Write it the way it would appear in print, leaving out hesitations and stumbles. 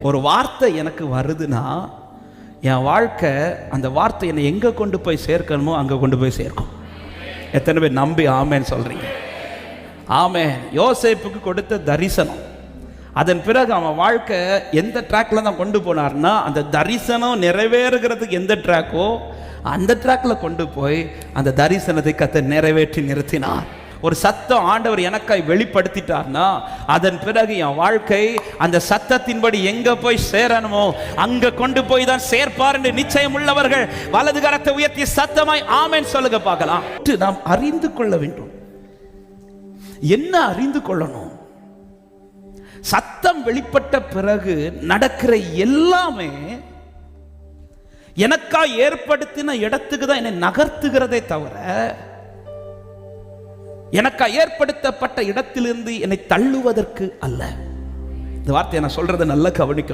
ஒரு வார்த்தை எனக்கு வருதுன்னா என் வாழ்க்கை அந்த வார்த்தை என்னை எங்கே கொண்டு போய் சேர்க்கணுமோ அங்கே கொண்டு போய் சேர்க்கும். எத்தனை பேர் நம்பி ஆமேன்னு சொல்கிறீங்க? ஆமேன். யோசேப்புக்கு கொடுத்த தரிசனம், அதன் பிறகு அவன் வாழ்க்கை எந்த ட்ராக்ல தான் கொண்டு போனார்னா, அந்த தரிசனம் நிறைவேறுகிறதுக்கு எந்த ட்ராக்கோ அந்த ட்ராக்ல கொண்டு போய் அந்த தரிசனத்தை கர்த்தர் நிறைவேற்றி நிறுத்தினார். ஒரு சத்தம் ஆண்டவர் எனக்காய் வெளிப்படுத்திட்டார்னா, அதன் பிறகு என் வாழ்க்கை அந்த சத்தத்தின்படி எங்க போய் சேரணுமோ அங்க கொண்டு போய் தான் சேர்ப்பார் என்று நிச்சயம் உள்ளவர்கள் வலது கரத்தை உயர்த்தி சத்தமாய் ஆமென் சொல்லுங்க பார்க்கலாம். நாம் அறிந்து கொள்ள வேண்டும். என்ன அறிந்து கொள்ளணும்? சத்தம் வெளிப்பட்ட பிறகு நடக்கிற எல்லாமே எனக்கா ஏற்படுத்தின இடத்துக்கு தான் என்னை நகர்த்துகிறதே தவிர, எனக்கா ஏற்படுத்தப்பட்ட இடத்திலிருந்து என்னை தள்ளுவதற்கு அல்ல. இந்த வார்த்தையை நான் சொல்றதை நல்லா கவனிக்கணும்.